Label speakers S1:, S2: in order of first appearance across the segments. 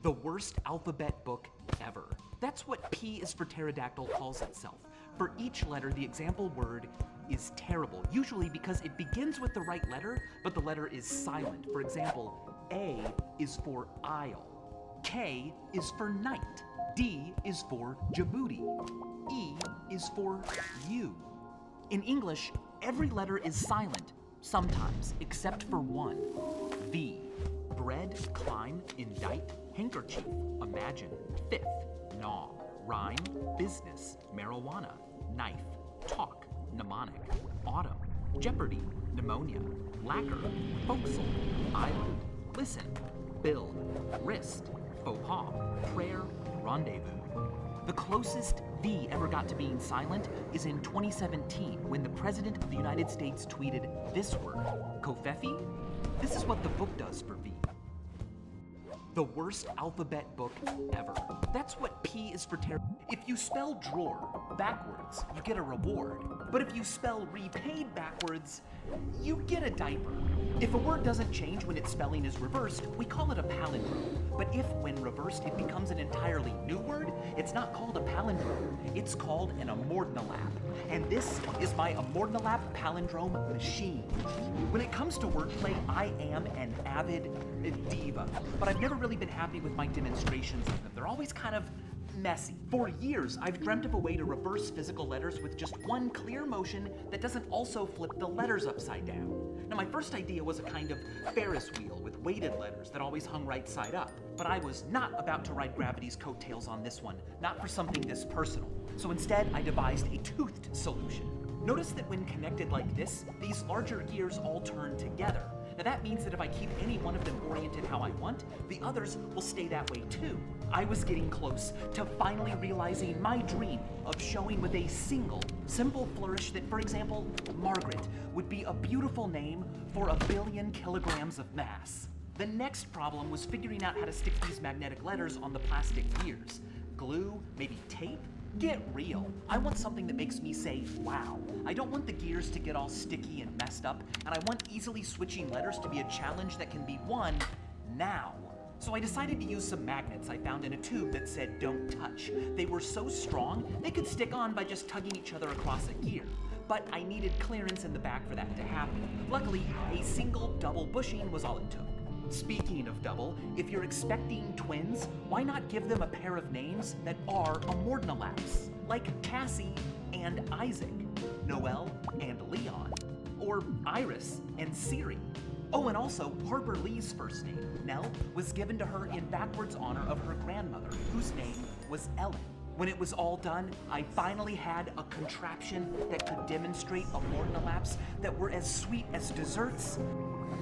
S1: The worst alphabet book ever. That's what P is for pterodactyl calls itself. For each letter, the example word is terrible, usually because it begins with the right letter, but the letter is silent. For example, A is for aisle, K is for night, D is for Djibouti, E is for you. In English, every letter is silent, sometimes, except for one, V. Bread, climb, indict, handkerchief, imagine, fifth, gnaw, rhyme, business, marijuana, knife, talk, mnemonic, autumn, jeopardy, pneumonia, lacquer, forecastle, island, listen, build, wrist, faux pas, prayer, rendezvous. The closest V ever got to being silent is in 2017 when the President of the United States tweeted this word, Covfefe? This is what the book does for V. The worst alphabet book ever. That's what P is for If you spell drawer backwards, you get a reward. But if you spell repaid backwards, you get a diaper. If a word doesn't change when its spelling is reversed, we call it a palindrome. But if, when reversed, it becomes an entirely new word, it's not called a palindrome. It's called an amordnalap. And this is my amordnalap palindrome machine. When it comes to wordplay, I am an avid diva, but I've never really been happy with my demonstrations of them. They're always kind of messy. For years, I've dreamt of a way to reverse physical letters with just one clear motion that doesn't also flip the letters upside down. Now, my first idea was a kind of Ferris wheel with weighted letters that always hung right side up. But I was not about to ride gravity's coattails on this one, not for something this personal. So instead, I devised a toothed solution. Notice that when connected like this, these larger gears all turn together. Now that means that if I keep any one of them oriented how I want, the others will stay that way too. I was getting close to finally realizing my dream of showing with a single, simple flourish that, for example, Margaret would be a beautiful name for 1 billion kilograms of mass. The next problem was figuring out how to stick these magnetic letters on the plastic gears. Glue, maybe tape? Get real. I want something that makes me say, wow. I don't want the gears to get all sticky and messed up, and I want easily switching letters to be a challenge that can be won now. So I decided to use some magnets I found in a tube that said don't touch. They were so strong, they could stick on by just tugging each other across a gear. But I needed clearance in the back for that to happen. Luckily, a single double bushing was all it took. Speaking of double, if you're expecting twins, why not give them a pair of names that are amordnalaps, like Cassie and Isaac, Noel and Leon, or Iris and Siri. Oh, and also Harper Lee's first name, Nell, was given to her in backwards honor of her grandmother, whose name was Ellen. When it was all done, I finally had a contraption that could demonstrate amordnalaps that were as sweet as desserts.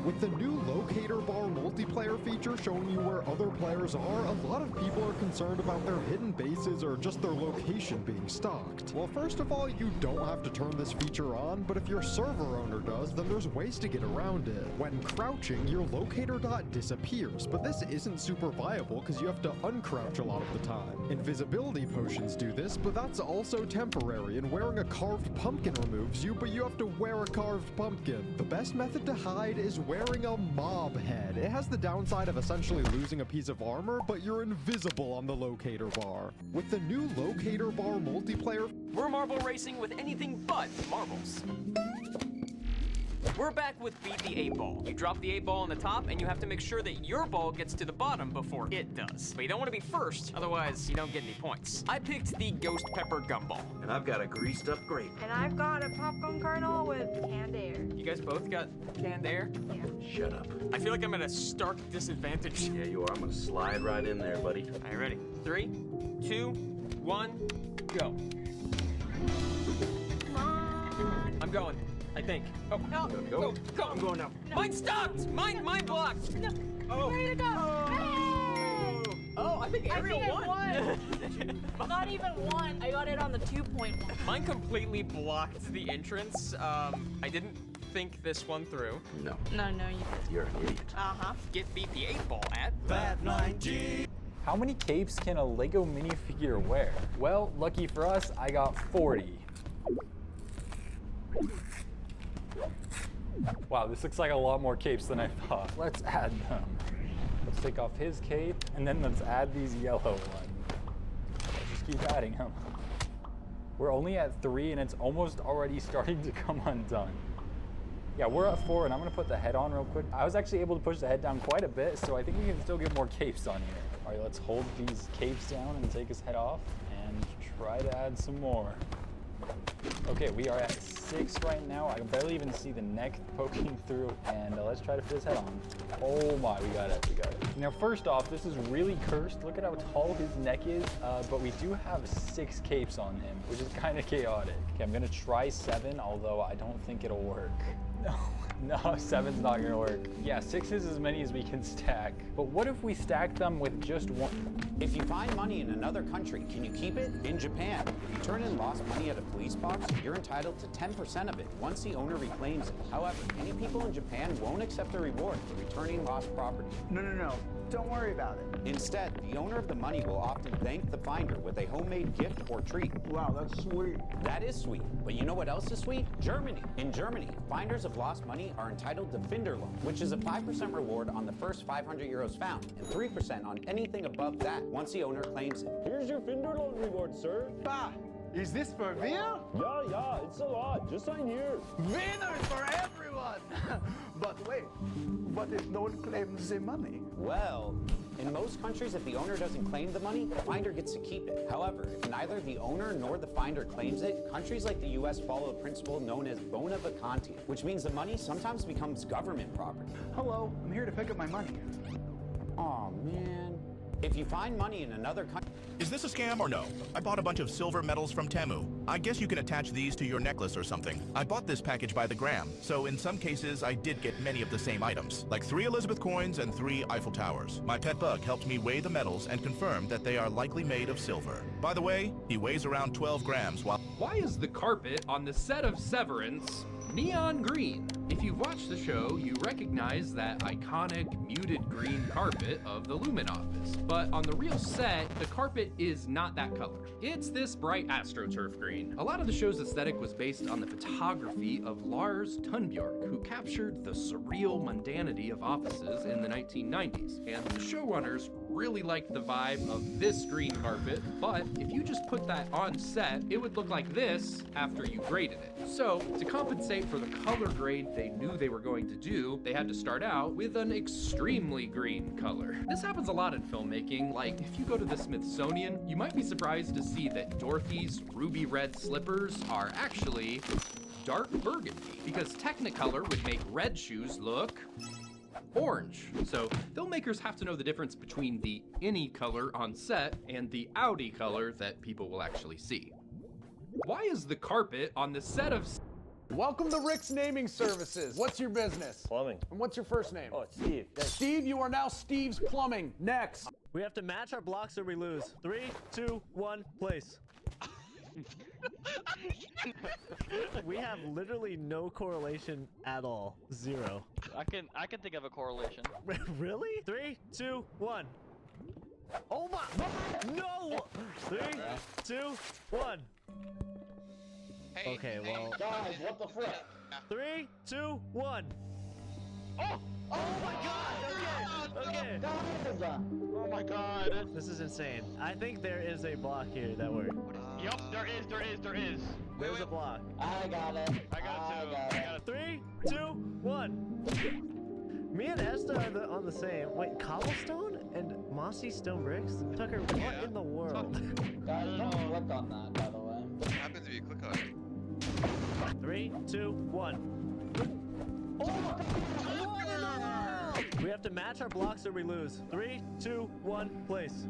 S2: With the new locator bar multiplayer feature showing you where other players are, a lot of people are concerned about their hidden bases or just their location being stalked. Well, first of all, you don't have to turn this feature on, but if your server owner does, then there's ways to get around it. When crouching, your locator dot disappears, but this isn't super viable because you have to uncrouch a lot of the time. Invisibility potions do this, but that's also temporary, and wearing a carved pumpkin removes you, but you have to wear a carved pumpkin. The best method to hide is wearing a mob head. It has the downside of essentially losing a piece of armor, but you're invisible on the locator bar. With the new locator bar multiplayer,
S3: we're marble racing with anything but marbles. We're back with Beat the 8-Ball. You drop the 8-ball on the top, and you have to make sure that your ball gets to the bottom before it does. But you don't want to be first, otherwise you don't get any points. I picked the Ghost Pepper Gumball.
S4: And I've got a greased up grape.
S5: And I've got a popcorn kernel with canned air.
S3: You guys both got canned air?
S5: Yeah.
S4: Shut up.
S3: I feel like I'm at a stark disadvantage.
S4: Yeah, you are. I'm gonna slide right in there, buddy.
S3: All right, ready? 3, 2, 1, go.
S5: Come on.
S3: I'm going. I think. Oh, no.
S4: Go.
S3: Go.
S4: I'm going now.
S3: No. Mine stopped! Mine blocked!
S5: No.
S3: Oh.
S5: Way to go! Hey!
S3: Oh, I think Ariel won.
S5: Not even one. I got it on the 2.1.
S3: Mine completely blocked the entrance. I didn't think this one through.
S4: No.
S5: No, you did.
S4: You're an idiot.
S5: Uh-huh.
S3: Get Beat the 8-Ball at
S6: Fat9G. How many capes can a Lego minifigure wear? Well, lucky for us, I got 40. Wow, this looks like a lot more capes than I thought. Let's add them. Let's take off his cape, and then let's add these yellow ones. Let's just keep adding them. We're only at 3, and it's almost already starting to come undone. Yeah, we're at 4, and I'm gonna put the head on real quick. I was actually able to push the head down quite a bit, so I think we can still get more capes on here. All right, let's hold these capes down and take his head off, and try to add some more. Okay, we are at 6 right now. I can barely even see the neck poking through, and let's try to fit his head on. Oh my, we got it. Now, first off, this is really cursed. Look at how tall his neck is, but we do have 6 capes on him, which is kind of chaotic. Okay, I'm gonna try 7, although I don't think it'll work. No, 7's not gonna work. Yeah, 6 is as many as we can stack. But what if we stack them with just 1?
S7: If you find money in another country, can you keep it? In Japan, if you turn in lost money at a police box, you're entitled to 10% of it once the owner reclaims it. However, many people in Japan won't accept a reward for returning lost property.
S8: No. Don't worry about it.
S7: Instead, the owner of the money will often thank the finder with a homemade gift or treat.
S8: Wow, that's sweet.
S7: That is sweet. But you know what else is sweet? Germany. In Germany, finders of lost money are entitled to Finderlohn, which is a 5% reward on the first 500 euros found, and 3% on anything above that once the owner claims it.
S9: Here's your Finderlohn reward, sir.
S8: Bah, is this for real?
S9: Yeah, it's a lot. Just sign here.
S8: Winners for everyone! But wait, what if no one claims the money?
S7: Well, in most countries, if the owner doesn't claim the money, the finder gets to keep it. However, if neither the owner nor the finder claims it, countries like the US follow a principle known as bona vacantia, which means the money sometimes becomes government property.
S8: Hello, I'm here to pick up my money.
S7: Aw, man. If you find money in another country...
S10: Is this a scam or no? I bought a bunch of silver medals from Temu. I guess you can attach these to your necklace or something. I bought this package by the gram, so in some cases I did get many of the same items, like 3 Elizabeth coins and 3 Eiffel Towers. My pet bug helped me weigh the medals and confirm that they are likely made of silver. By the way, he weighs around 12 grams while...
S11: Why is the carpet on the set of Severance neon green? If you've watched the show, you recognize that iconic muted green carpet of the Lumen office. But on the real set, the carpet is not that color. It's this bright AstroTurf green. A lot of the show's aesthetic was based on the photography of Lars Tunbjörk, who captured the surreal mundanity of offices in the 1990s. And the showrunners really liked the vibe of this green carpet, but if you just put that on set, it would look like this after you graded it. So, to compensate for the color grade they knew they were going to do, they had to start out with an extremely green color. This happens a lot in filmmaking. Like, if you go to the Smithsonian, you might be surprised to see that Dorothy's ruby red slippers are actually dark burgundy, because Technicolor would make red shoes look orange. So filmmakers have to know the difference between the any color on set and the Audi color that people will actually see. Why is the carpet on the set of...
S12: Welcome to Rick's Naming Services. What's your business?
S9: Plumbing.
S12: And what's your first name?
S9: Oh, it's Steve.
S12: Steve, you are now Steve's Plumbing. Next.
S13: We have to match our blocks or we lose. 3, 2, 1, place. We have literally no correlation at all. 0.
S14: I can think of a correlation.
S13: Really? 3, 2, 1. Oh my! No! 3, 2, 1.
S14: Hey,
S13: okay,
S14: hey,
S13: well.
S9: Guys, what the frick?
S13: 3, 2, 1. Oh! Oh my God! Okay.
S14: Oh my God.
S13: This is insane. I think there is a block here that works.
S14: Yup, there is.
S13: There's a block.
S9: I got it.
S14: I got it too.
S13: 3, 2, 1. Me and Esther are on the same. Wait, cobblestone and mossy stone bricks? Tucker, what in the world?
S9: Guys, don't click on that, by the way.
S15: What happens if you click on it?
S13: 3, 2, 1. Oh my God! What in the world? We have to match our blocks or we lose. 3, 2, 1, place.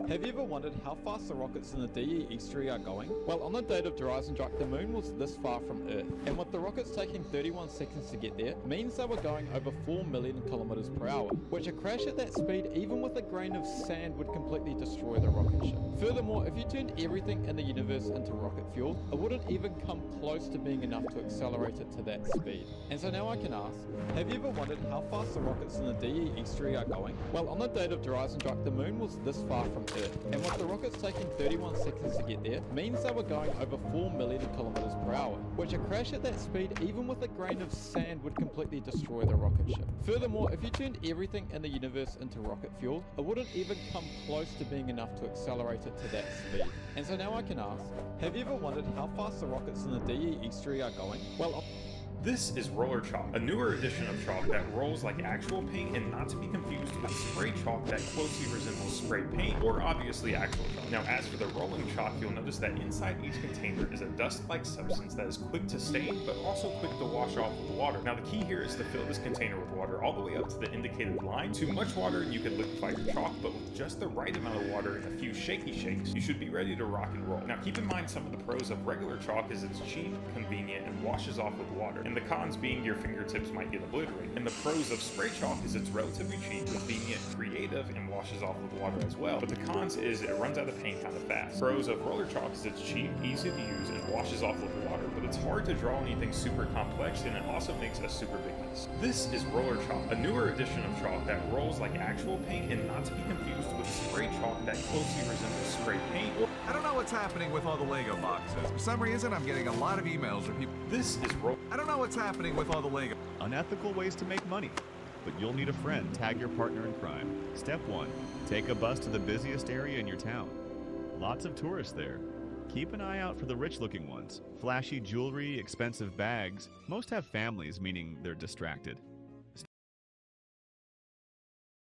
S16: Have you ever wondered how fast the rockets in the DE-X3 are going? Well, on the date of Dreisendracht, the moon was this far from Earth, and with the rockets taking 31 seconds to get there, means they were going over 4 million kilometers per hour, which a crash at that speed, even with a grain of sand, would completely destroy the rocket ship. Furthermore, if you turned everything in the universe into rocket fuel, it wouldn't even come close to being enough to accelerate it to that speed. And so now I can ask, have you ever wondered how fast the rockets in the DE-X3 are going? Well, on the date of Dreisendracht, Dryasendruk, the moon was this far from Earth, and with the rockets taking 31 seconds to get there, means they were going over 4 million kilometers per hour, which a crash at that speed, even with a grain of sand, would completely destroy the rocket ship. Furthermore, if you turned everything in the universe into rocket fuel, it wouldn't even come close to being enough to accelerate it to that speed. And so now I can ask, have you ever wondered how fast the rockets in the DE-X3 are going? Well,
S17: this is roller chalk, a newer edition of chalk that rolls like actual paint and not to be confused with spray chalk that closely resembles spray paint or obviously actual chalk. Now as for the rolling chalk, you'll notice that inside each container is a dust-like substance that is quick to stain but also quick to wash off with water. Now the key here is to fill this container with water all the way up to the indicated line. Too much water and you can liquefy your chalk, but with just the right amount of water and a few shaky shakes, you should be ready to rock and roll. Now keep in mind some of the pros of regular chalk is it's cheap, convenient, and washes off with water. And the cons being your fingertips might get obliterated. And the pros of spray chalk is it's relatively cheap, convenient, creative, and washes off with water as well. But the cons is it runs out of paint kind of fast. Pros of roller chalk is it's cheap, easy to use, and washes off with water, but it's hard to draw anything super complex, and it also makes a super big mess. This is roller chalk, a newer edition of chalk that rolls like actual paint and not to be confused with spray chalk that closely resembles spray paint.
S18: I don't know what's happening with all the Lego boxes. For some reason, I'm getting a lot of emails from people.
S17: This is
S18: I don't know what's happening with all the Lego.
S19: Unethical ways to make money. But you'll need a friend. Tag your partner in crime. Step 1. Take a bus to the busiest area in your town. Lots of tourists there. Keep an eye out for the rich-looking ones. Flashy jewelry, expensive bags. Most have families, meaning they're distracted.